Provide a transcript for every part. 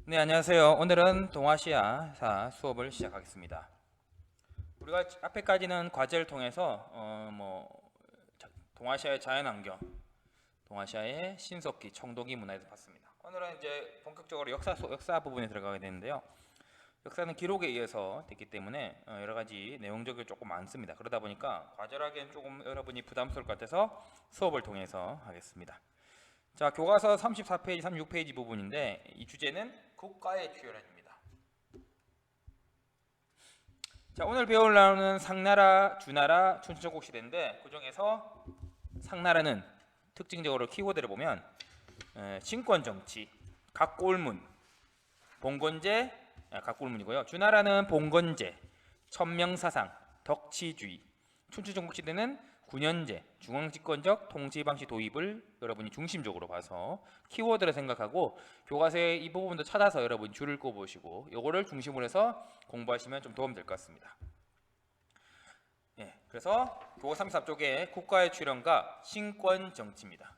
네, 안녕하세요. 오늘은 동아시아사 수업을 시작하겠습니다. 우리가 앞에까지는 과제를 통해서 동아시아의 자연환경, 동아시아의 신석기, 청동기 문화에서 봤습니다. 오늘은 이제 본격적으로 역사 부분에 들어가게 되는데요. 역사는 기록에 의해서 됐기 때문에 여러 가지 내용적이 조금 많습니다. 그러다 보니까 과제를 하기엔 조금 여러분이 부담스러울 것 같아서 수업을 통해서 하겠습니다. 자, 교과서 34페이지, 36페이지 부분인데 이 주제는 국가의 출현입니다. 자, 오늘 배울 나라는 상나라, 주나라, 춘추전국 시대인데 그 중에서 상나라는 특징적으로 키워드를 보면 신권 정치, 각골문, 봉건제, 각골문이고요. 주나라는 봉건제, 천명사상, 덕치주의. 춘추전국 시대는 군현제, 중앙집권적 통치 방식 도입을 여러분이 중심적으로 봐서 키워드를 생각하고 교과서의 이 부분도 찾아서 여러분이 줄을 꼽으시고 요거를 중심으로 해서 공부하시면 좀 도움 될 것 같습니다. 그래서 교과 34쪽에 국가의 출현과 신권 정치입니다.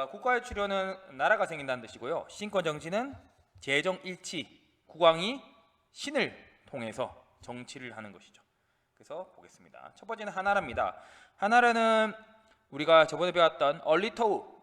국가의 출현은 나라가 생긴다는 뜻이고요. 신권 정치는 재정 일치, 국왕이 신을 통해서 정치를 하는 것이죠. 그래서 보겠습니다. 첫 번째는 하나라입니다. 하나라는 우리가 저번에 배웠던 얼리터우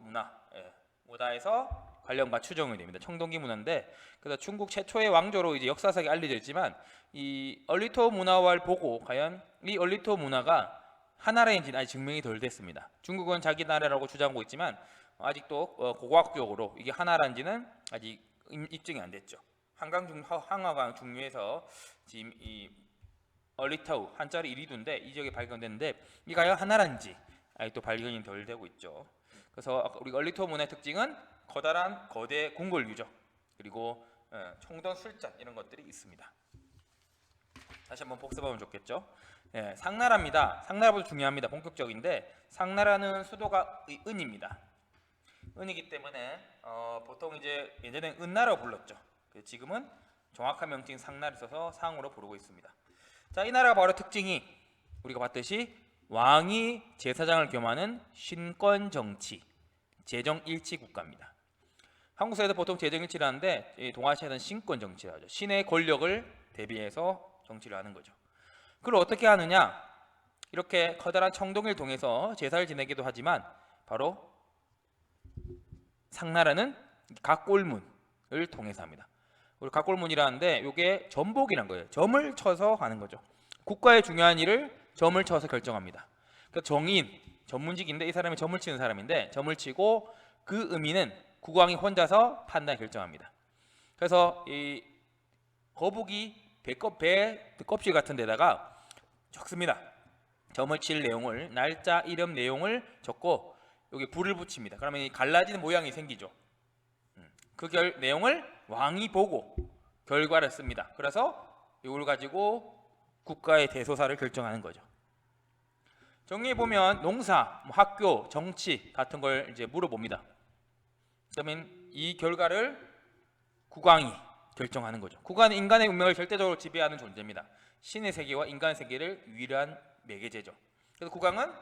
문화에서 관련과 추정이 됩니다. 청동기 문화인데, 그래서 중국 최초의 왕조로 이제 역사상에 알려져 있지만 이 얼리터우 문화를 보고 과연 이 얼리터우 문화가 하나라인지는 아직 증명이 덜 됐습니다. 중국은 자기 나라라고 주장하고 있지만 아직도 고고학적으로 이게 하나라인지는 아직 입증이 안 됐죠. 한화강 중류에서 지금 이 얼리터우 한자로 이리두인데 이 지역에 발견됐는데 이게 과연 하나라인지 아직도 발견이 덜 되고 있죠. 그래서 우리 얼리터우 문화의 특징은 커다란 거대 궁궐 유적 그리고 총돈 술잔 이런 것들이 있습니다. 다시 한번 복습하면 좋겠죠. 상나라입니다. 상나라보다 중요합니다. 본격적인데 상나라는 수도가 은입니다. 은이기 때문에 보통 이제 예전엔 은나라고 불렀죠. 지금은 정확한 명칭 상나를 써서 상으로 부르고 있습니다. 자, 이 나라가 바로 특징이 우리가 봤듯이 왕이 제사장을 겸하는 신권 정치, 재정 일치 국가입니다. 한국 사회도 보통 재정 일치를 하는데 동아시아는 신권 정치를 하죠. 신의 권력을 대비해서 정치를 하는 거죠. 그걸 어떻게 하느냐? 이렇게 커다란 청동기를 통해서 제사를 지내기도 하지만 바로 상나라는 각골문을 통해서 합니다. 우리 각골문이라는데 이게 전복이란 거예요. 점을 쳐서 하는 거죠. 국가의 중요한 일을 점을 쳐서 결정합니다. 그러니까 정인, 전문직인데 이 사람이 점을 치는 사람인데 점을 치고 그 의미는 국왕이 혼자서 판단 결정합니다. 그래서 이 거북이 배 껍질 같은 데다가 적습니다. 점을 칠 내용을 날짜, 이름, 내용을 적고 여기 불을 붙입니다. 그러면 이 갈라지는 모양이 생기죠. 그 내용을 왕이 보고 결과를 씁니다. 그래서 이걸 가지고 국가의 대소사를 결정하는 거죠. 정리해 보면 농사, 학교, 정치 같은 걸 이제 물어봅니다. 그러면 이 결과를 국왕이 결정하는 거죠. 국왕은 인간의 운명을 절대적으로 지배하는 존재입니다. 신의 세계와 인간의 세계를 유일한 매개제죠. 그래서 국왕은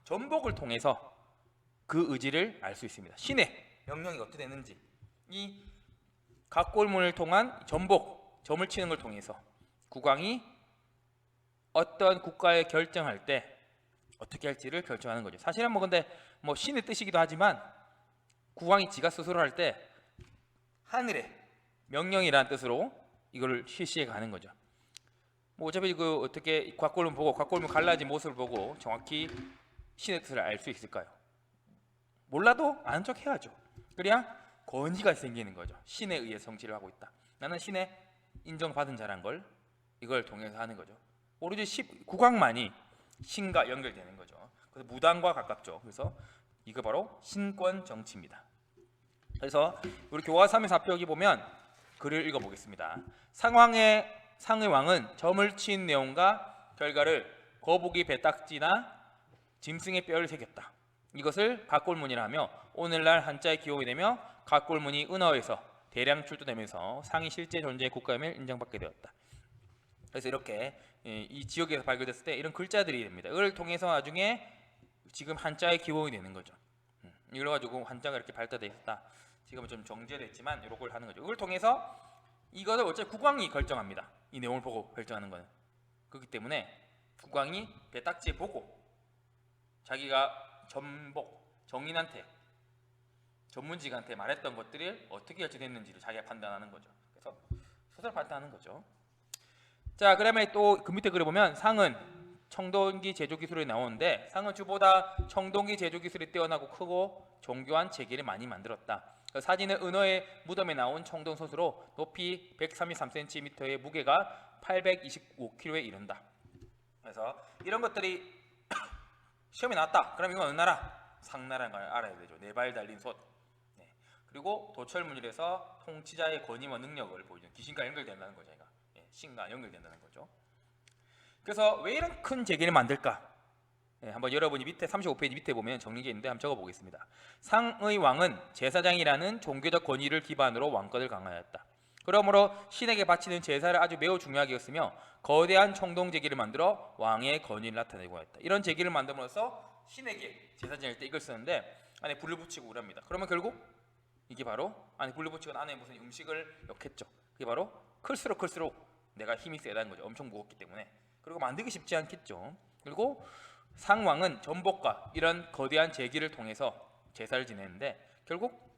전복을 통해서 그 의지를 알 수 있습니다. 신의 명령이 어떻게 되는지 이 각골문을 통한 전복, 점을 치는 걸 통해서 국왕이 어떤 국가에 결정할 때 어떻게 할지를 결정하는 거죠. 사실은 근데 신의 뜻이기도 하지만 국왕이 지가 스스로 할 때 하늘의 명령이라는 뜻으로 이걸 실시해 가는 거죠. 어차피 어떻게 각골문 보고 각골문 갈라진 모습을 보고 정확히 신의 뜻을 알 수 있을까요? 몰라도 아는 척 해야죠. 그래야 권위가 생기는 거죠. 신에 의해 정치를 하고 있다. 나는 신의 인정받은 자란 걸 이걸 통해서 하는 거죠. 오로지 국왕만이 신과 연결되는 거죠. 그래서 무당과 가깝죠. 그래서 이거 바로 신권 정치입니다. 그래서 우리 교과서 34쪽에 보면 글을 읽어보겠습니다. 상의 왕은 점을 친 내용과 결과를 거북이 배딱지나 짐승의 뼈를 새겼다. 이것을 각골문이라 하며 오늘날 한자의 기호이 되며 각골문이 은어에서 대량 출토되면서 상이 실제 존재의 국가임을 인정받게 되었다. 그래서 이렇게 이 지역에서 발견됐을 때 이런 글자들이 됩니다. 이걸 통해서 나중에 지금 한자의 기본이 되는 거죠. 이걸 가지고 한자가 이렇게 발달되어 있다. 지금은 좀 정제됐지만 이걸 하는 거죠. 이걸 통해서 이것을 어차피 국왕이 결정합니다. 이 내용을 보고 결정하는 거는. 그렇기 때문에 국왕이 배딱지에 보고 자기가 정인한테 전문직한테 말했던 것들이 어떻게 결정됐는지를 자기가 판단하는 거죠. 그래서 소설 판단하는 거죠. 자, 그다음에 또 그 밑에 그려보면 상은 청동기 제조 기술이 나오는데 상은 주보다 청동기 제조 기술이 뛰어나고 크고 정교한 제기를 많이 만들었다. 그 사진은 은어의 무덤에 나온 청동 소수로 높이 133cm의 무게가 825kg에 이른다. 그래서 이런 것들이 시험에 나왔다. 그럼 이건 어느 나라? 상나라는 걸 알아야 되죠. 4발 달린 솥. 네. 그리고 도철문일에서 통치자의 권위와 능력을 보여주는 귀신과 연결된다는 거죠. 예, 신과 연결된다는 거죠. 그래서 왜 이런 큰 제기를 만들까? 네, 한번 여러분이 밑에 35페이지 밑에 보면 정리가 있는데 한번 적어보겠습니다. 상의 왕은 제사장이라는 종교적 권위를 기반으로 왕권을 강화하였다. 그러므로 신에게 바치는 제사를 아주 매우 중요하게 여겼으며 거대한 청동 제기를 만들어 왕의 권위를 나타내고 했다. 이런 제기를 만듦으로써 신에게 제사장일 때 이걸 쓰는데 안에 불을 붙이고 그럽니다. 그러면 결국 이게 바로 안에 불을 붙이고 안에 무슨 음식을 넣겠죠. 그게 바로 클수록 내가 힘이 세다는 거죠. 엄청 무겁기 때문에. 그리고 만들기 쉽지 않겠죠. 그리고 상왕은 전복과 이런 거대한 제기를 통해서 제사를 지내는데 결국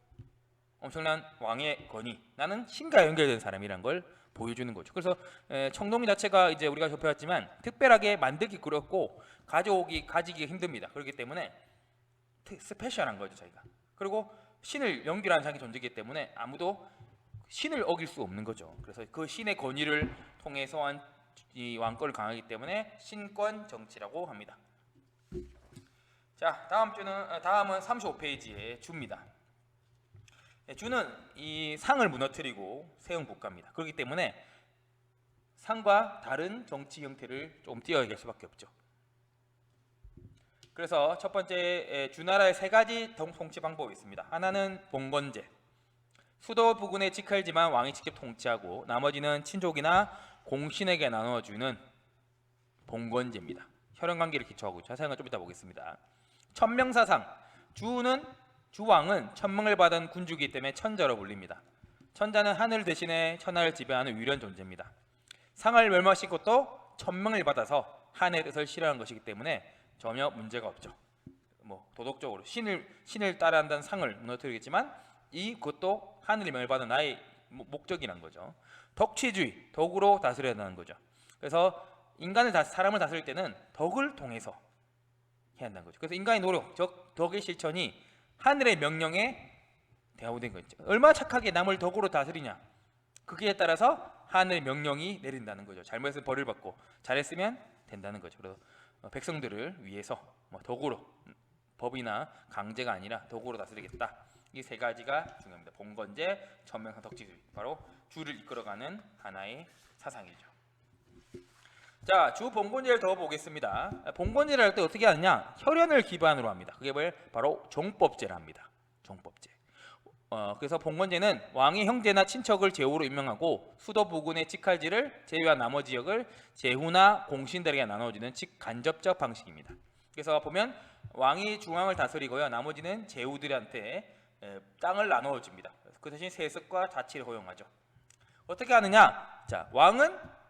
엄청난 왕의 권위, 나는 신과 연결된 사람이란 걸 보여주는 거죠. 그래서 청동기 자체가 이제 우리가 접해왔지만 특별하게 만들기 어렵고 가지기 힘듭니다. 그렇기 때문에 스페셜한 거죠, 자기가. 그리고 신을 연결하는 자기 존재이기 때문에 아무도 신을 어길 수 없는 거죠. 그래서 그 신의 권위를 통해서 이 왕권을 강하기 때문에 신권 정치라고 합니다. 자, 다음은 35페이지의 주입니다. 주는 이 상을 무너뜨리고 세운 국가입니다. 그렇기 때문에 상과 다른 정치 형태를 좀 띄어야 수밖에 없죠. 그래서 첫 번째 주나라의 3가지 통치 방법이 있습니다. 하나는 봉건제, 수도 부근에 직할지만 왕이 직접 통치하고 나머지는 친족이나 공신에게 나눠주는 봉건제입니다. 혈연관계를 기초하고 있죠. 자세한 건 좀 이따 보겠습니다. 천명사상, 주왕은 천명을 받은 군주이기 때문에 천자로 불립니다. 천자는 하늘 대신에 천하를 지배하는 위대한 존재입니다. 상을 멸망시키고 또 천명을 받아서 하늘의 뜻을 실현한 것이기 때문에 전혀 문제가 없죠. 도덕적으로 신을 따라한다는 상을 무너뜨리겠지만 그것도 하늘의 명을 받은 나의 목적이란 거죠. 덕취주의, 덕으로 다스려야 한다는 거죠. 그래서 사람을 다스릴 때는 덕을 통해서 해야 한다는 거죠. 그래서 인간의 노력, 덕의 실천이 하늘의 명령에 대하된 거죠. 얼마나 착하게 남을 덕으로 다스리냐, 그기에 따라서 하늘의 명령이 내린다는 거죠. 잘못했으면 벌을 받고 잘했으면 된다는 거죠. 그래서 백성들을 위해서 덕으로, 법이나 강제가 아니라 덕으로 다스리겠다. 이 3가지가 중요합니다. 봉건제, 천명상, 덕취주의, 바로 주를 이끌어가는 하나의 사상이죠. 자, 주 봉건제를 더 보겠습니다. 봉건제를 할 때 어떻게 하느냐? 혈연을 기반으로 합니다. 그게 바로 종법제라 합니다. 종법제. 그래서 봉건제는 왕의 형제나 친척을 제후로 임명하고 수도 부근의 직할지를 제외한 나머지 지역을 제후나 공신들에게 나눠주는 직간접적 방식입니다. 그래서 보면 왕이 중앙을 다스리고요, 나머지는 제후들한테 땅을 나눠줍니다. 그 대신 세습과 자치를 허용하죠. 어떻게 하느냐? 자, 왕은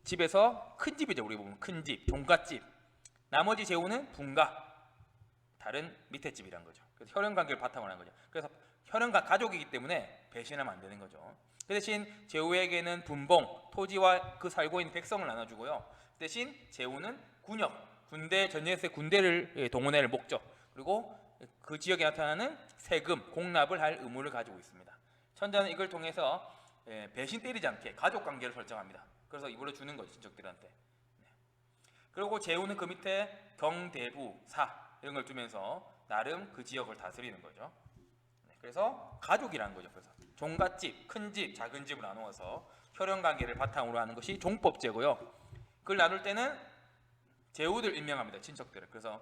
집에서 큰 집이죠. 우리 보면 큰 집, 종갓집. 나머지 제후는 분가, 다른 밑에 집이란 거죠. 그래서 혈연관계를 바탕으로 하는 거죠. 그래서 가족이기 때문에 배신하면 안 되는 거죠. 그 대신 제후에게는 분봉, 토지와 그 살고 있는 백성을 나눠주고요. 대신 제후는 군역, 전쟁에서 군대를 동원할 목적, 그리고 그 지역에 나타나는 세금, 공납을 할 의무를 가지고 있습니다. 천자는 이걸 통해서 배신 때리지 않게 가족관계를 설정합니다. 그래서 이걸로 주는 거죠, 친척들한테. 그리고 제후는 그 밑에 경대부, 사 이런 걸 주면서 나름 그 지역을 다스리는 거죠. 그래서 가족이라는 거죠. 그래서 종갓집, 큰 집, 작은 집을 나누어서 혈연관계를 바탕으로 하는 것이 종법제고요. 그걸 나눌 때는 제후들 임명합니다, 친척들을. 그래서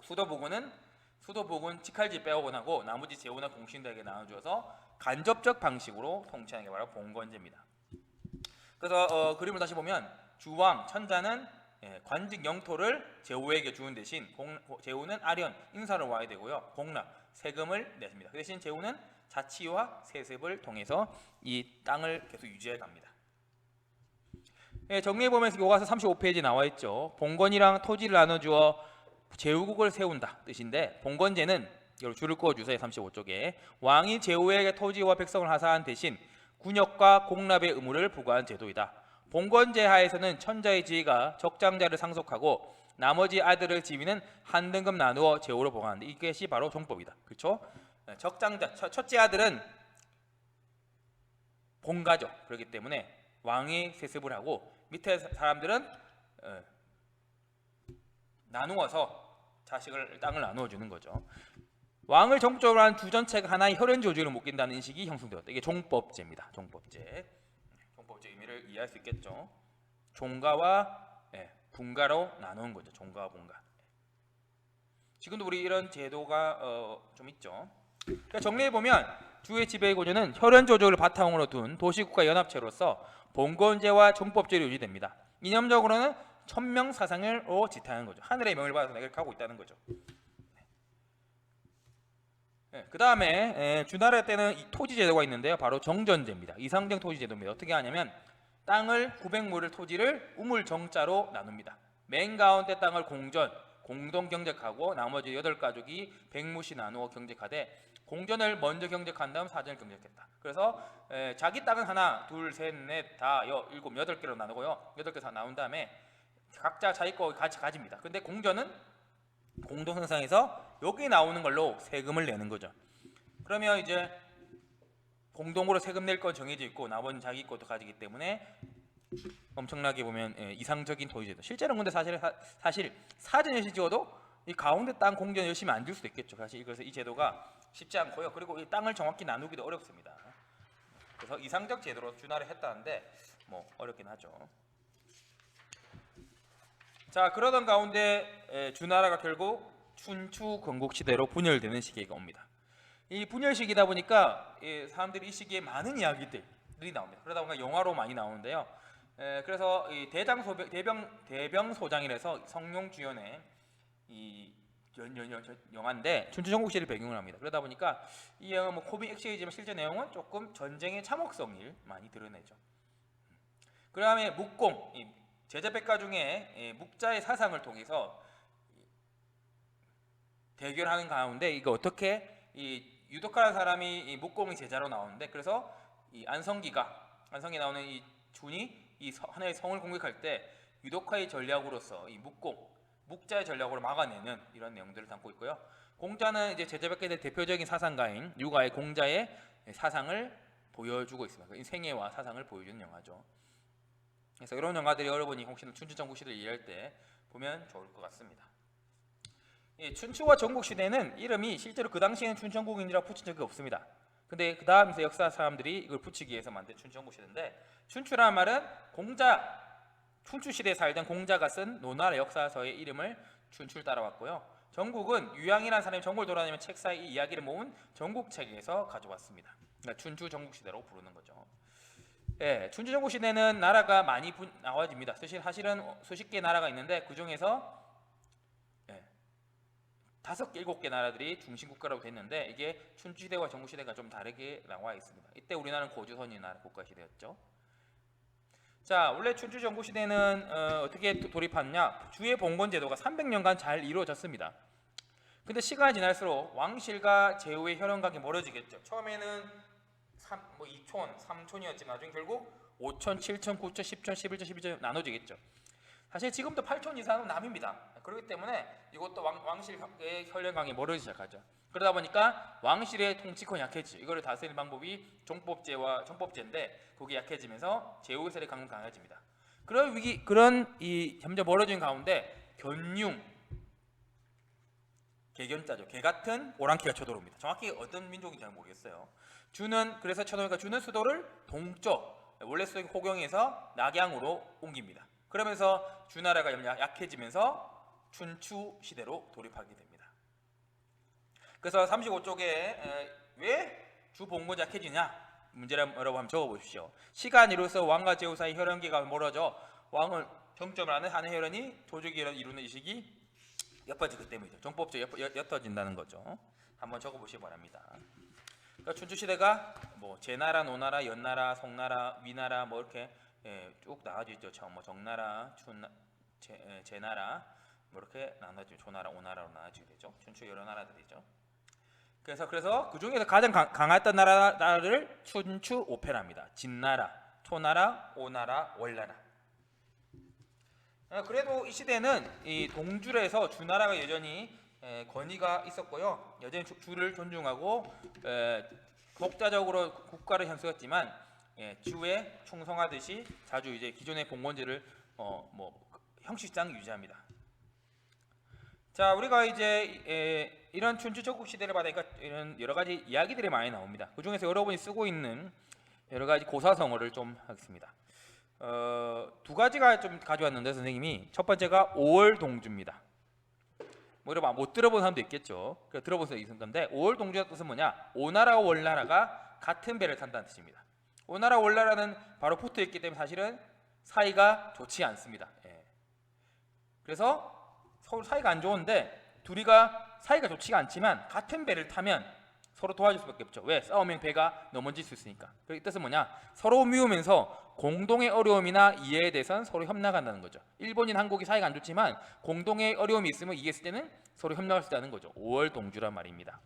수도부군 직할지 빼오곤 하고 나머지 제후나 공신들에게 나눠주어서 간접적 방식으로 통치하는 게 바로 봉건제입니다. 그래서 그림을 다시 보면 주왕, 천자는 관직 영토를 제후에게 주는 대신 제후는 아련 인사를 와야 되고요. 공납 세금을 냈습니다. 그 대신 제후는 자치와 세습을 통해서 이 땅을 계속 유지해 갑니다. 정리해 보면 교과서 35페이지 나와 있죠. 봉건이랑 토지를 나눠주어 제후국을 세운다 뜻인데, 봉건제는 여기 줄을 그어 주세요. 35쪽에 왕이 제후에게 토지와 백성을 하사한 대신 군역과 공납의 의무를 부과한 제도이다. 봉건제 하에서는 천자의 지위가 적장자를 상속하고 나머지 아들을 지위는 한 등급 나누어 제후로 보관하는데, 이것이 바로 종법이다. 그렇죠? 적장자 첫째 아들은 본가죠. 그렇기 때문에 왕이 세습을 하고 밑에 사람들은 나누어서 자식을 땅을 나누어 주는 거죠. 왕을 정적으로 한 두 전체가 하나의 혈연 조직을 묶인다는 인식이 형성되었다. 이게 종법제입니다. 종법제. 종법제 의미를 이해할 수 있겠죠. 종가와 분가로 나누는 거죠. 종가와 분가. 지금도 우리 이런 제도가 좀 있죠. 그러니까 정리해 보면 주의 지배 구조는 혈연 조직을 바탕으로 둔 도시국가 연합체로서 봉건제와 종법제로 유지됩니다. 이념적으로는 천명 사상으로 지탱하는 거죠. 하늘의 명을 받아서 내가 가고 있다는 거죠. 그 다음에 주나라 때는 토지 제도가 있는데요. 바로 정전제입니다. 이상적 토지 제도입니다. 어떻게 하냐면 땅을 900亩을 토지를 우물정자로 나눕니다. 맨 가운데 땅을 공동 경작하고 나머지 8가족이 100亩씩 나누어 경작하되, 공전을 먼저 경작한 다음 사전을 경작했다. 그래서 자기 땅은 하나, 둘, 셋, 넷, 다, 일곱, 8개로 나누고요. 8개 다 나눈 다음에 각자 자기 거 같이 가집니다. 근데 공전은 공동 생산해서 여기 나오는 걸로 세금을 내는 거죠. 그러면 이제 공동으로 세금 낼 건 정해져 있고 나머지는 자기 것도 가지기 때문에 엄청나게 보면 이상적인 토지제도. 실제로는 근데 사실 사전 열심히 지어도 이 가운데 땅 공전 열심히 안 줄 수도 있겠죠. 사실 그래서 이 제도가 쉽지 않고요. 그리고 이 땅을 정확히 나누기도 어렵습니다. 그래서 이상적 제도로 준하를 했다는데 뭐 어렵긴 하죠. 자, 그러던 가운데 주나라가 결국 춘추 건국 시대로 분열되는 시기가 옵니다. 이 분열 시기다 보니까 사람들이 이 시기에 많은 이야기들이 나옵니다. 그러다 보니까 영화로 많이 나오는데요. 그래서 이 대병소장이라서 성룡주연의 이 영화인데 춘추 전국 시대를 배경으로 합니다. 그러다 보니까 이 영화 뭐 코믹 액션이지만 실제 내용은 조금 전쟁의 참혹성을 많이 드러내죠. 그 다음에 묵공, 제자백과 중에 묵자의 사상을 통해서 대결하는 가운데 이거 어떻게 유독한 사람이 이 묵공의 제자로 나오는데, 그래서 이 안성기 나오는 이 준이 이 하나의 성을 공격할 때 유독화의 전략으로서 이 묵자의 전략으로 막아내는 이런 내용들을 담고 있고요. 공자는 이제 제자백과의 대표적인 사상가인 유가의 공자의 사상을 보여주고 있습니다. 이 생애와 사상을 보여주는 영화죠. 그래서 이런 영화들이 여러분이 혹시나 춘추 전국 시대를 이해할 때 보면 좋을 것 같습니다. 춘추와 전국 시대는 이름이 실제로 그 당시에는 춘추 전국인이라고 붙인 적이 없습니다. 근데 그 다음에 역사 사람들이 이걸 붙이기 위해서 만든 춘추 전국 시대인데, 춘추라는 말은 춘추 시대에 살던 공자가 쓴 노나라 역사서의 이름을 춘추를 따라왔고요. 전국은 유양이라는 사람이 전국을 돌아다니며 책사의 이 이야기를 모은 전국책에서 가져왔습니다. 그러니까 춘추 전국 시대로 부르는 거죠. 춘추 전국 시대는 나라가 많이 나눠집니다. 사실은 수십 개 나라가 있는데 그 중에서 5개, 7개 나라들이 중심국가라고 됐는데, 이게 춘추 시대와 전국 시대가 좀 다르게 나와 있습니다. 이때 우리나라는 고조선이 나라 국가 시대였죠. 자, 원래 춘추 전국 시대는 어떻게 돌입했냐? 주의 봉건 제도가 300년간 잘 이루어졌습니다. 근데 시간이 지날수록 왕실과 제후의 혈연관계 멀어지겠죠. 처음에는 2촌, 3촌이었지만 나중에 결국 5촌, 7촌, 9촌, 10촌, 11촌, 12촌 나눠지겠죠. 사실 지금도 8촌 이상은 남입니다. 그렇기 때문에 이것도 왕실의 혈연관계 멀어지기 시작하죠. 그러다 보니까 왕실의 통치권이 약해지죠. 이거를 다스리는 방법이 종법제인데 그게 약해지면서 제후의 세력이 강해집니다. 그런 이 점점 멀어지는 가운데 개견자죠. 개 같은 오랑캐가 쳐들어옵니다. 정확히 어떤 민족인지 잘 모르겠어요. 그래서 쳐들어오니까 주는 수도를 동쪽, 원래 수도 호경에서 낙양으로 옮깁니다. 그러면서 주나라가 약해지면서 춘추 시대로 돌입하게 됩니다. 그래서 35쪽에 왜 주봉건이 약해지냐 문제를 여러분 한번 적어보십시오. 시간이 이로써 왕과 제후 사이 혈연기가 멀어져 왕을 정점을 아는 한 혈연이 조직이 이루는 이식이 옅어지기 때문이죠. 정법적 옅어진다는 거죠. 한번 적어보시기 바랍니다. 그러니까 춘추시대가 뭐 제나라, 노나라, 연나라, 송나라, 위나라 뭐 이렇게 쭉 나눠져 있죠. 뭐 정나라, 제나라 뭐 이렇게 나눠지죠. 조나라, 오나라로 나눠지게 되죠. 춘추 여러 나라들이죠. 그래서 그 중에서 가장 강했던 나라를 춘추 오페라입니다. 진나라, 초나라, 오나라, 월나라. 그래도 이 시대는 이 동줄에서 주나라가 여전히 권위가 있었고요. 여전히 주를 존중하고 독자적으로 국가를 형성했지만 주에 충성하듯이 자주 이제 기존의 봉건제를 뭐 형식상 유지합니다. 자, 우리가 이제 이런 춘추 전국 시대를 받으니까 이런 여러 가지 이야기들이 많이 나옵니다. 그 중에서 여러분이 쓰고 있는 여러 가지 고사성어를 좀 하겠습니다. 두 가지가 좀 가져왔는데 선생님이 첫 번째가 5월 동주입니다. 뭐 여러분 못 들어본 사람도 있겠죠. 들어본 사람도 있을 건데 5월 동주의 뜻은 뭐냐? 오나라와 월나라가 같은 배를 탄다는 뜻입니다. 오나라 월나라는 바로 붙어 있기 때문에 사실은 사이가 좋지 않습니다. 그래서 서로 사이가 안 좋은데 둘이가 사이가 좋지가 않지만 같은 배를 타면 서로 도와줄 수밖에 없죠. 왜? 싸우면 배가 넘어질 수 있으니까. 이 뜻은 뭐냐? 서로 미우면서 공동의 어려움이나 이해에 대해서는 서로 협력한다는 거죠. 일본인 한국이 사이가 안 좋지만 공동의 어려움이 있으면 이해했을 때는 서로 협력할 수 있다는 거죠. 5월 동주란 말입니다.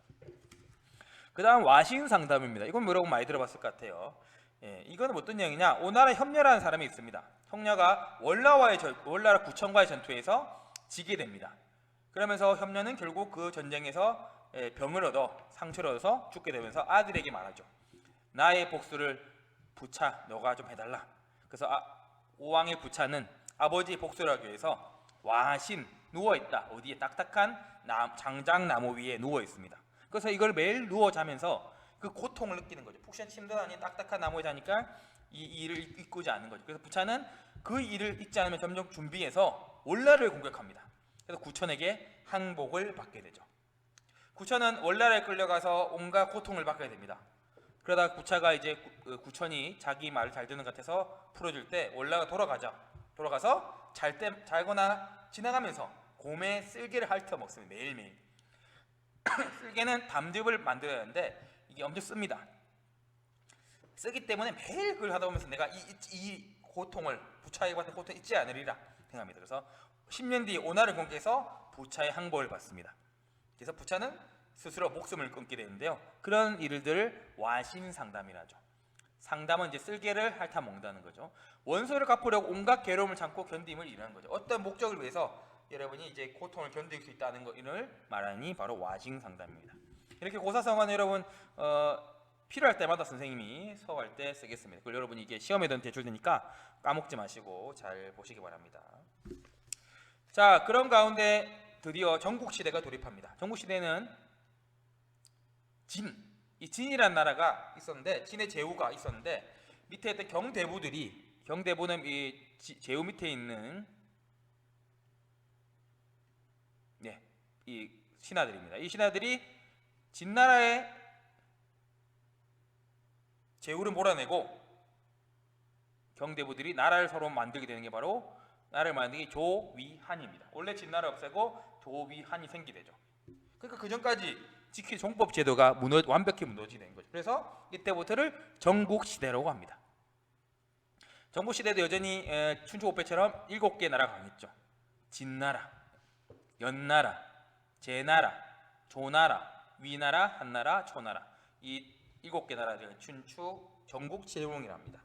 그 다음 와신상담입니다. 이건 여러분 많이 들어봤을 것 같아요. 이거는 어떤 내용이냐? 오나라 협려라는 사람이 있습니다. 협려가 월나라 구천과의 전투에서 지게 됩니다. 그러면서 협려는 결국 그 전쟁에서 병을 얻어 상처를 얻어서 죽게 되면서 아들에게 말하죠. 나의 복수를 부차 너가 좀 해달라. 그래서 오왕의 부차는 아버지의 복수를 하기 위해서 와신 누워있다. 어디에 딱딱한 장작나무 위에 누워있습니다. 그래서 이걸 매일 누워 자면서 그 고통을 느끼는 거죠. 푹신 침대 아닌 딱딱한 나무에 자니까 이 일을 잊고지 않는 거죠. 그래서 부차는 그 일을 잊지 않으면 점점 준비해서 월나라를 공격합니다. 그래서 구천에게 항복을 받게 되죠. 구천은 월나라에 끌려가서 온갖 고통을 받게 됩니다. 그러다 구차가 이제 구천이 자기 말을 잘 듣는 것 같아서 풀어줄 때 월나라가 돌아가서 잘거나 지나가면서 곰의 쓸개를 핥아 먹습니다. 매일매일. 쓸개는 담즙을 만들어야 하는데 이게 엄청 씁니다. 쓰기 때문에 매일 그걸 하다 보면서 내가 이 고통을 부차에게 받은 고통을 잊지 않으리라 생각합니다. 그래서 10년 뒤 오나라를 공격해서 부차의 항복을 받습니다. 그래서 부차는 스스로 목숨을 끊게 되는데요. 그런 일들을 와신상담이라죠. 상담은 이제 쓸개를 핥아 먹는다는 거죠. 원소를 갚으려고 온갖 괴로움을 참고 견딤을 이루는 거죠. 어떤 목적을 위해서 여러분이 이제 고통을 견딜 수 있다는 것을 말하니 바로 와신상담입니다. 이렇게 고사성어는 여러분 필요할 때마다 선생님이 수업할 때 쓰겠습니다. 그걸 여러분이 이게 시험에도 제출되니까 까먹지 마시고 잘 보시기 바랍니다. 자, 그런 가운데 드디어 전국시대가 돌입합니다. 전국시대는 이 진이라는 나라가 있었는데 진의 제후가 있었는데 밑에 있던 경대부는 이 제후 밑에 있는 이 신하들입니다. 이 신하들이 진나라의 제후를 몰아내고 경대부들이 나라를 서로 만들게 되는 게 바로 나라를 만든 게 조위한입니다. 원래 진나라 없애고 조위한이 생기게 되죠. 그러니까 그 전까지 지킬 종법 제도가 완벽히 무너지게 된 거죠. 그래서 이때부터를 전국시대라고 합니다. 전국시대도 여전히 춘추 오패처럼 7개의 나라가 강했죠. 진나라, 연나라, 제나라, 조나라, 위나라, 한나라, 초나라 이 7개 나라를 춘추 전국제국이랍니다.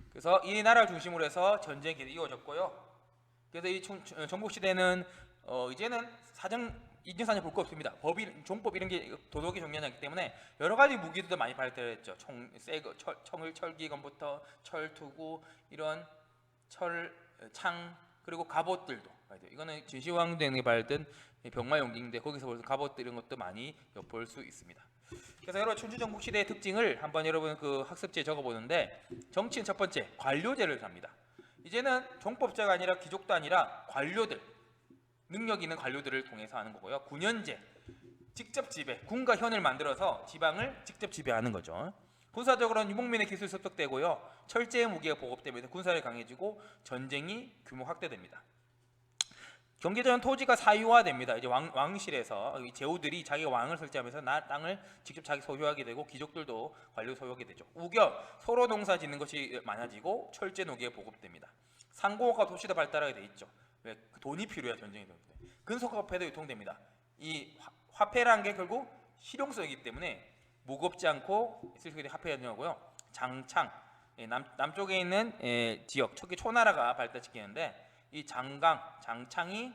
그래서 이 나라를 중심으로 해서 전쟁이 이어졌고요. 그래서 이 전국시대는 이제는 인증사정 볼 거 없습니다. 종법 이런 게 도덕이 정연하기 때문에 여러 가지 무기들도 많이 발달했죠. 철기건부터 철투구 이런 철창 그리고 갑옷들도 이거는 진시황대에 발달된 병마용기인데 거기서 벌써 갑옷들 이런 것도 많이 엿볼 수 있습니다. 그래서 여러분 춘추 전국 시대의 특징을 한번 여러분 그 학습지에 적어보는데 정치는 첫 번째 관료제를 합니다. 이제는 종법제가 아니라 귀족도 아니라 관료들 능력 있는 관료들을 통해서 하는 거고요. 군현제 직접 지배 군과 현을 만들어서 지방을 직접 지배하는 거죠. 군사적으로는 유목민의 기술이 습득되고요. 철제의 무기가 보급되면서 군사력이 강해지고 전쟁이 규모 확대됩니다. 경제적인 토지가 사유화됩니다. 이제 왕실에서 제후들이 자기가 왕을 설치하면서 땅을 직접 자기 소유하게 되고 귀족들도 관료 소유하게 되죠. 우겨 서로 농사 짓는 것이 많아지고 철제 노기가 보급됩니다. 상공업과 도시도 발달하게 돼 있죠. 왜? 돈이 필요해요. 전쟁이 되는데. 금속화폐도 유통됩니다. 이 화폐라는 게 결국 실용성이기 때문에 무겁지 않고 쓸 수 있는 화폐가 되고요. 장창 남쪽에 있는 지역 특히 초나라가 발달시키는데 이 장창이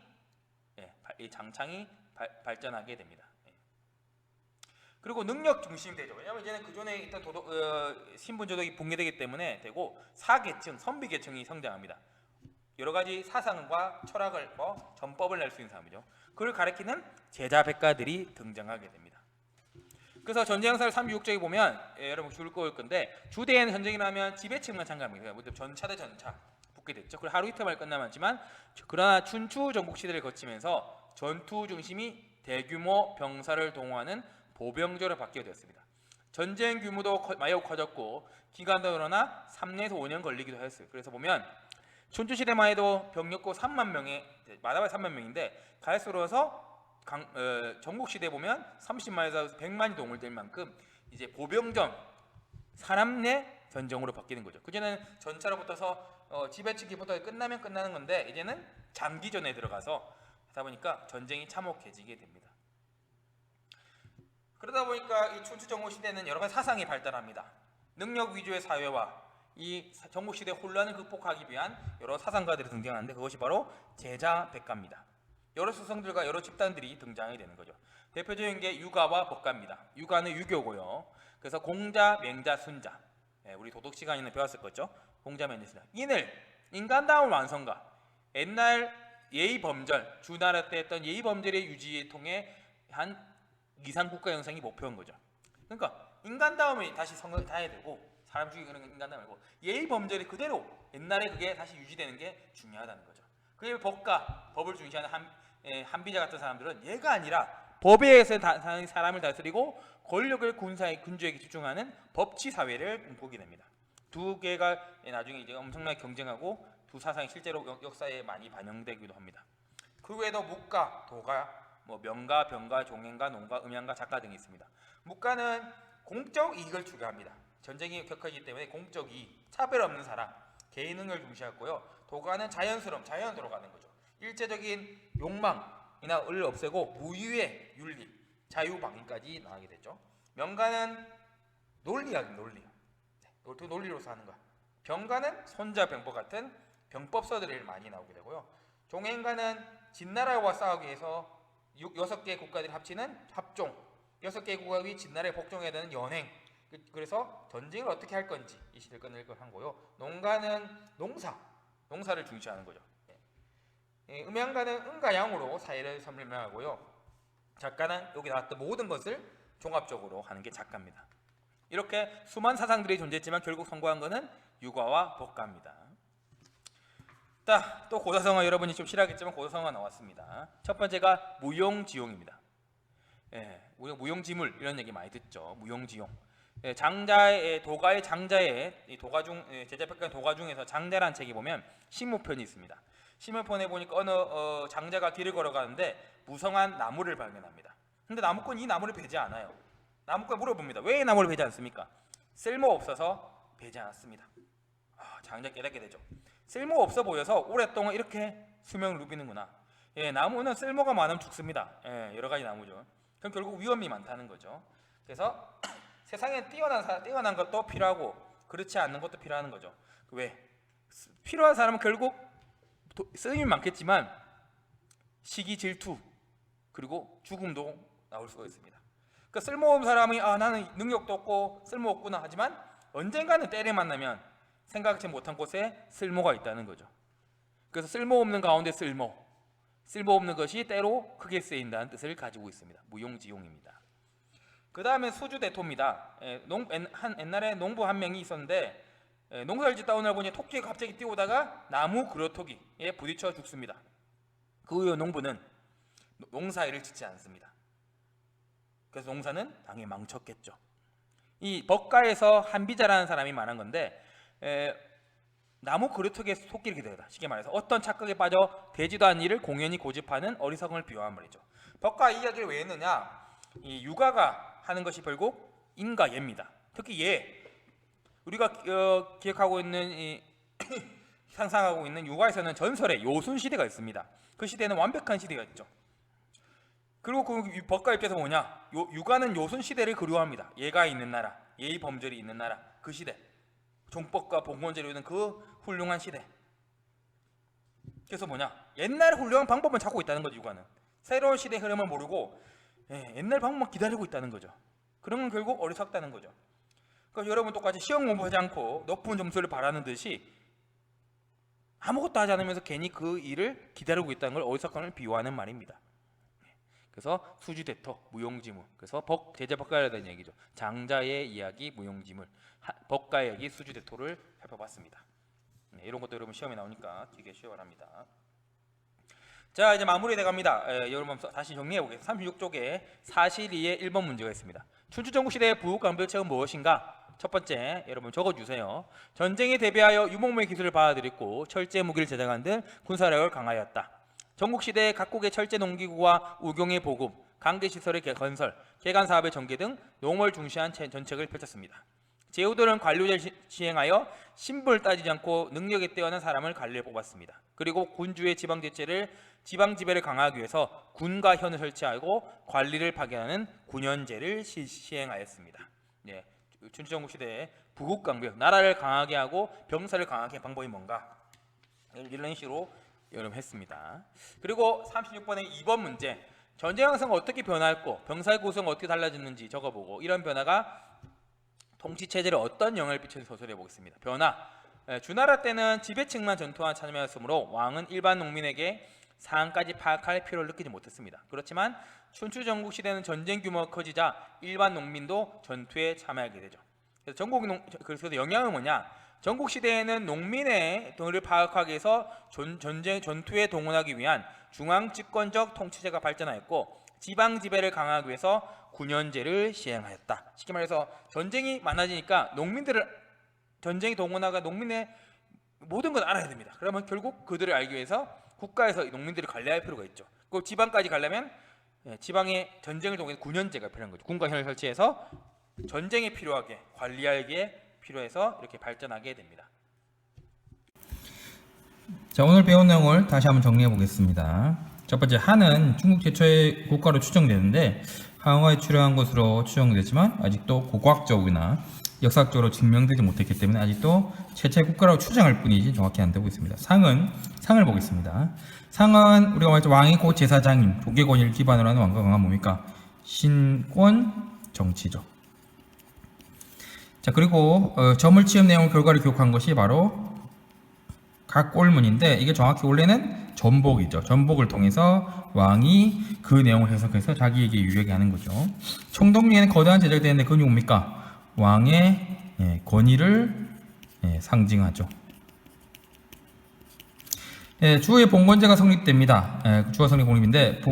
발전하게 됩니다. 그리고 능력 중심이 되죠. 왜냐하면 이제는 그전에 있던 신분조덕이 붕괴되기 때문에 되고 사계층, 선비계층이 성장합니다. 여러 가지 사상과 철학을 전법을 낼 수 있는 사람이죠. 그걸 가리키는 제자백가들이 등장하게 됩니다. 그래서 전쟁 역사를 366쪽에 보면 여러분 줄 거일 건데 주대에는 전쟁이 나면 지배층만 참가합니다. 전차 대 전차 붙게 됐죠. 그리고 하루 이틀 만에 끝나지만 그러나 춘추 전국 시대를 거치면서 전투 중심이 대규모 병사를 동원하는 보병조로 바뀌게 되었습니다. 전쟁 규모도 매우 커졌고 기간도 그러나 3년에서 5년 걸리기도 했어요. 그래서 보면 춘추 시대만 해도 병력고 3만 명에 마다발 3만 명인데 갈수록서 전국 시대 보면 30만에서 100만이 동원될 만큼 이제 보병전 사람 내 전쟁으로 바뀌는 거죠. 그전에는 전차로 붙어서 지배층기부터 끝나면 끝나는 건데 이제는 장기전에 들어가서 하다 보니까 전쟁이 참혹해지게 됩니다. 그러다 보니까 이 춘추 전국 시대는 여러 가지 사상이 발달합니다. 능력 위주의 사회와 이 전국 시대 혼란을 극복하기 위한 여러 사상가들이 등장하는데 그것이 바로 제자백가입니다. 여러 수성들과 여러 집단들이 등장이 되는 거죠. 대표적인 게 유가와 법가입니다. 유가는 유교고요. 그래서 공자, 맹자, 순자. 우리 도덕 시간에는 배웠을 거죠. 공자, 맹자, 순자. 인을 인간다운 완성과 옛날 예의 범절, 주나라 때 했던 예의 범절의 유지에 통해 한 이상 국가 형성이 목표인 거죠. 그러니까 인간다움이 다시 성장해야 되고 사람 죽이는 그런 인간다움 말고 예의 범절이 그대로 옛날에 그게 다시 유지되는 게 중요하다는 거죠. 그게 법가, 법을 중시하는 한비자 같은 사람들은 얘가 아니라 법에 의해서 사람을 다스리고 권력을 군주에게 집중하는 법치 사회를 꿈꾸게 됩니다. 두 개가 나중에 이제 엄청나게 경쟁하고 두 사상이 실제로 역사에 많이 반영되기도 합니다. 그 외에도 묵가, 도가, 명가, 병가, 종행가, 농가, 음양가, 작가 등이 있습니다. 묵가는 공적 이익을 추구합니다. 전쟁이 격하기 때문에 공적 이익, 차별 없는 사람, 개인 능력을 중시하고요. 도가는 자연으로 가는 거죠. 일제적인 욕망이나 을 없애고 무유의 윤리, 자유방위까지 나가게 되죠. 명가는 논리로서 하는 거야. 병가는 손자병법 같은 병법서들이 많이 나오게 되고요. 종행가는 진나라와 싸우기 위해서 6개의 국가들이 합치는 합종, 6개의 국가들이 진나라에 복종해야 되는 연행, 그래서 전쟁을 어떻게 할 건지 이 시대를 끝낼 걸 하고요. 농가는 농사를 중시하는 거죠. 음양가는 음과 양으로 사회를 설명하고요. 작가는 여기 나왔던 모든 것을 종합적으로 하는 게 작가입니다. 이렇게 수많은 사상들이 존재했지만 결국 성공한 것은 유가와 법가입니다. 또 고사성어 여러분이 좀 싫어하겠지만 고사성어가 나왔습니다. 첫 번째가 무용지용입니다. 무용지물 이런 얘기 많이 듣죠. 무용지용. 도가의 장자의 도가중 제자백가 도가 중에서 장자라는 책에 보면 신무편이 있습니다. 신무편에 보니까 어느 장자가 길을 걸어가는데 무성한 나무를 발견합니다. 근데 나무꾼이 이 나무를 베지 않아요. 나무꾼 물어봅니다. 왜 이 나무를 베지 않습니까? 쓸모 없어서 베지 않았습니다. 장자 깨닫게 되죠. 쓸모 없어 보여서 오랫동안 이렇게 수명을 누비는구나. 나무는 쓸모가 많으면 죽습니다. 여러 가지 나무죠. 그럼 결국 위험이 많다는 거죠. 그래서 세상에 뛰어난 것도 필요하고 그렇지 않는 것도 필요한 거죠. 왜? 필요한 사람은 결국 쓰임이 많겠지만 시기, 질투 그리고 죽음도 나올 수가 있습니다. 그러니까 쓸모없는 사람이 나는 능력도 없고 쓸모없구나 하지만 언젠가는 때를 만나면 생각지 못한 곳에 쓸모가 있다는 거죠. 그래서 쓸모없는 가운데 쓸모없는 것이 때로 크게 쓰인다는 뜻을 가지고 있습니다. 무용지용입니다. 그 다음에 수주대토입니다. 옛날에 농부 한 명이 있었는데 농사를 짓다 오늘 보니 토끼가 갑자기 뛰어오다가 나무 그루터기에 부딪혀 죽습니다. 그 후에 농부는 농사일을 짓지 않습니다. 그래서 농사는 당연히 망쳤겠죠. 이 법가에서 한비자라는 사람이 말한 건데 나무 그루터기에 토끼를 기대다. 쉽게 말해서 어떤 착각에 빠져 되지도 않은 일을 공연히 고집하는 어리석음을 비유한 말이죠. 법가 이야기를 왜 했느냐? 이 육아가 하는 것이 결국 인과 예입니다. 특히 예, 우리가 기억하고 있는 상상하고 있는 육아에서는 전설의 요순 시대가 있습니다. 그 시대는 완벽한 시대가 있죠. 그리고 그 법가 입장에서 뭐냐? 육아는 요순 시대를 그리워합니다. 예가 있는 나라, 예의 범절이 있는 나라, 그 시대, 종법과 봉건제로 있는 그 훌륭한 시대. 그래서 뭐냐? 옛날 훌륭한 방법만 찾고 있다는 거죠. 육아는 새로운 시대의 흐름을 모르고 옛날 방법만 기다리고 있다는 거죠. 그러면 결국 어리석다는 거죠. 그러니까 여러분 똑같이 시험 공부하지 않고 높은 점수를 바라는 듯이 아무것도 하지 않으면서 괜히 그 일을 기다리고 있다는 걸 어리석음을 비유하는 말입니다. 그래서 수지대토, 무용지물. 그래서 제재법가에 대한 얘기죠. 장자의 이야기, 무용지물. 법가의 얘기, 수지대토를 살펴봤습니다. 이런 것도 여러분 시험에 나오니까 되게 쉬워합니다. 자, 이제 마무리돼 갑니다. 여러분 다시 정리해 보겠습니다. 36쪽에 사실2의 1번 문제가 있습니다. 춘추전국시대의 부국강별책은 무엇인가? 첫 번째, 여러분 적어주세요. 전쟁에 대비하여 유목민의 기술을 받아들였고 철제 무기를 제작한 등 군사력을 강화하였다. 전국시대에 각국의 철제 농기구와 우경의 보급, 강대시설의 건설, 개간사업의 전개 등 농업을 중시한 전책을 펼쳤습니다. 제후들은 관료제를 시행하여 신분을 따지지 않고 능력에 뛰어난 사람을 관리에 뽑았습니다. 그리고 군주의 지방지배를 강화하기 위해서 군과 현을 설치하고 관리를 파견하는 군현제를 시행하였습니다. 네, 춘추전국시대의 부국강병, 나라를 강하게 하고 병사를 강하게 한 방법이 뭔가? 이런 식으로 여러분 했습니다. 그리고 36번의 2번 문제, 전쟁 형성은 어떻게 변화했고 병사의 구성은 어떻게 달라졌는지 적어보고 이런 변화가 통치체제에 어떤 영향을 끼치는지 서술해 보겠습니다. 변화, 주나라 때는 지배층만 전투와 참여했으므로 왕은 일반 농민에게 상황까지 파악할 필요를 느끼지 못했습니다. 그렇지만 춘추전국시대는 전쟁 규모가 커지자 일반 농민도 전투에 참여하게 되죠. 그래서 영향은 뭐냐? 전국시대에는 농민의 동의를 파악하기 위해서 전투에 동원하기 위한 중앙집권적 통치제가 발전하였고 지방지배를 강화하기 위해서 군현제를 시행하였다. 쉽게 말해서 전쟁이 많아지니까 전쟁이 동원하가 농민의 모든 걸 알아야 됩니다. 그러면 결국 그들을 알기 위해서 국가에서 농민들을 관리할 필요가 있죠. 그 지방까지 가려면 지방에 전쟁을 통해서 군현제가 필요한 거죠. 군과 현을 설치해서 전쟁에 필요하게 관리하기에 필요해서 이렇게 발전하게 됩니다. 자, 오늘 배운 내용을 다시 한번 정리해 보겠습니다. 첫 번째, 한은 중국 최초의 국가로 추정되는데 한화에 출현한 것으로 추정되지만 아직도 고고학적이나 역사적으로 증명되지 못했기 때문에 아직도 최초의 국가라고 추정할 뿐이지 정확히 안 되고 있습니다. 상을 보겠습니다. 상은 우리가 말했죠. 왕이 곧 제사장임, 조계 권위를 기반으로 하는 왕과 강은 뭡니까? 신권 정치죠. 자, 그리고 점을 치은 내용 결과를 기록한 것이 바로 각골문인데 이게 정확히 원래는 전복이죠. 전복을 통해서 왕이 그 내용을 해석해서 자기에게 유리하게 하는 거죠. 총독리에는 거대한 제작이 되는데 그건 뭡니까? 왕의 권위를 상징하죠. 주의 봉건제가 성립됩니다. 주가 성립 공립인데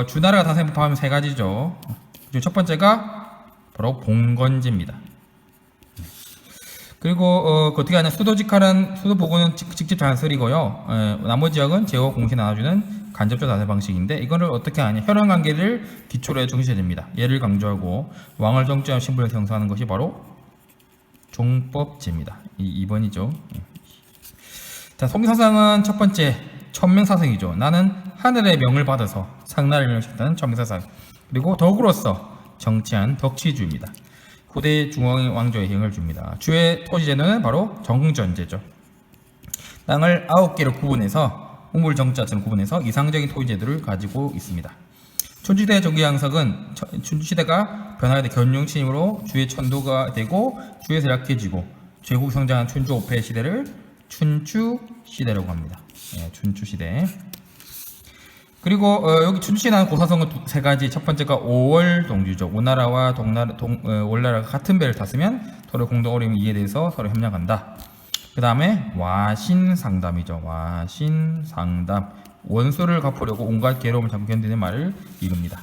주나라가 다시 포함하면 세 가지죠. 첫 번째가 바로 봉건제입니다. 그리고 어떻게 하냐, 수도 보고는 직접 다스리고요. 나머지 지역은 제호 공시 나눠주는 간접적 다스 방식인데 이거를 어떻게 하냐, 혈연 관계를 기초로 해 중시해야 됩니다. 예를 강조하고 왕을 정치하는 신분을 형성하는 것이 바로 종법제입니다. 2번이죠. 자, 송사상은 첫 번째 천명사상이죠. 나는 하늘의 명을 받아서 상나라를 명식했다는 천명사상. 그리고 덕으로서 정치한 덕치주의입니다. 고대 중앙 왕조의 힘을 줍니다. 주의 토지제도는 바로 정전제죠. 땅을 9개로 구분해서 우물정자처럼 구분해서 이상적인 토지제도를 가지고 있습니다. 춘추시대 정기양석은 춘추시대가 변화가 돼 견룡침으로 주의 천도가 되고 주에서 약해지고 제국 성장한 춘추 5패 시대를 춘추시대라고 합니다. 춘추시대. 그리고 여기 춘추시대는 고사성은 세 가지. 첫 번째가 5월 동주죠. 오나라와 월나라가 같은 배를 탔으면 서로 공동 어려움을 이해돼서 서로 협력한다. 그 다음에 와신상담이죠. 와신상담. 원수를 갚으려고 온갖 괴로움을 참고 견디는 말을 이룹니다.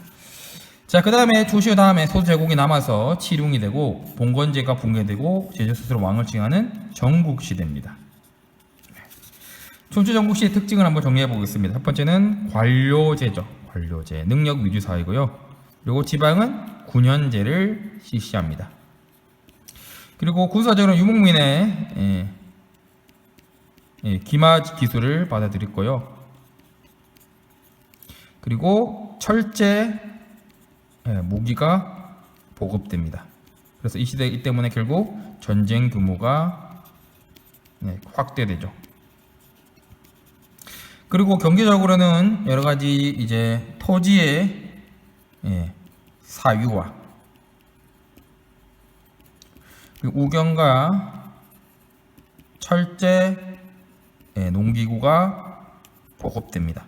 자, 그 다음에 조시오 다음에 소수 제국이 남아서 칠웅이 되고 봉건제가 붕괴되고 제주 스스로 왕을 칭하는 정국시대입니다. 춘추 정국시의 특징을 한번 정리해 보겠습니다. 첫 번째는 관료제죠. 관료제, 능력 위주 사회고요. 그리고 지방은 군현제를 실시합니다. 그리고 군사적으로 유목민의 기마 기술을 받아들였고요. 그리고 철제 무기가 보급됩니다. 그래서 이 시대 이 때문에 결국 전쟁 규모가 확대되죠. 그리고 경제적으로는 여러 가지 이제 토지의 사유와 우경과 철제 농기구가 보급됩니다.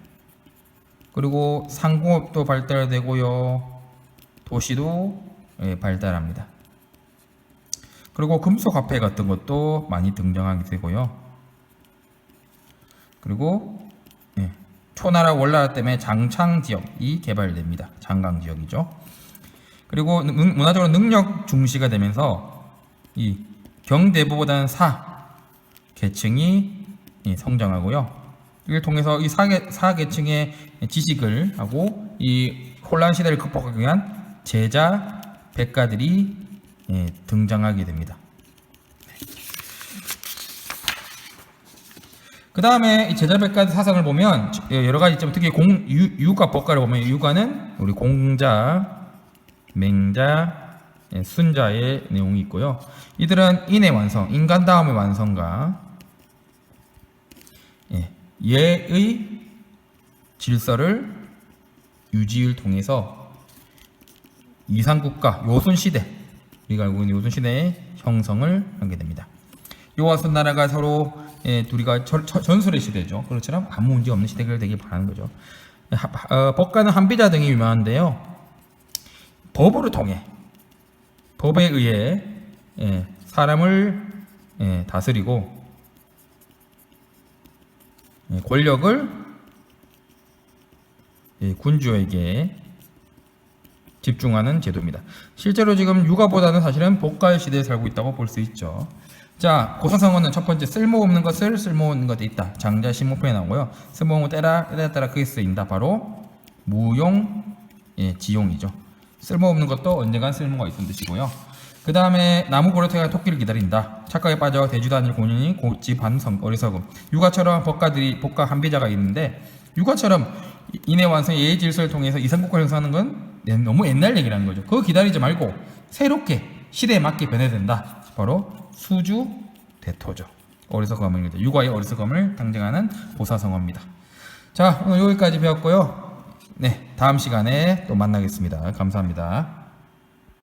그리고 상공업도 발달되고요. 도시도 발달합니다. 그리고 금속 화폐 같은 것도 많이 등장하게 되고요. 그리고 초나라 월나라 때문에 장창 지역이 개발됩니다. 장강 지역이죠. 그리고 문화적으로 능력 중시가 되면서 이 경대부보다는 사 계층이 성장하고요. 이를 통해서 이 사 계층의 지식을 하고 이 혼란 시대를 극복하기 위한 제자 백가들이 등장하게 됩니다. 그 다음에 이 제자 백가들 사상을 보면 여러 가지 있지만 특히 유가 법가를 보면 유가는 우리 공자, 맹자, 순자의 내용이 있고요. 이들은 인의 완성, 인간 다음의 완성과 예의 질서를 유지를 통해서 이상국가 요순시대, 우리가 알고 있는 요순시대의 형성을 하게 됩니다. 요와 순나라가 서로 둘이가 전술의 시대죠. 그렇처럼 아무 문제 없는 시대가 되길 바라는 거죠. 법가는 한비자 등이 유명한데요. 법으로 통해 법에 의해 사람을 다스리고 권력을 군주에게 집중하는 제도입니다. 실제로 지금 유가보다는 사실은 복가의 시대에 살고 있다고 볼 수 있죠. 자, 고사성어는 첫 번째 쓸모없는 것을 쓸모없는 것에 있다. 장자 신목편에 나오고요. 쓸모없는 때라 그게 쓰인다. 바로 무용 지용이죠. 쓸모없는 것도 언젠간 쓸모가 있던 뜻이고요. 그 다음에 나무 고려태가 토끼를 기다린다. 착각에 빠져 대주도 않을 고년이 고치 반성 어리석음. 유가처럼 법가 한비자가 있는데 유가처럼 인의 완성 예의 질서를 통해서 이상국가를 형성하는 건 너무 옛날 얘기라는 거죠. 그거 기다리지 말고 새롭게 시대에 맞게 변해야 된다. 바로 수주 대토죠. 어리석음입니다. 유가의 어리석음을 상징하는 보사성어입니다. 자, 오늘 여기까지 배웠고요. 네, 다음 시간에 또 만나겠습니다. 감사합니다.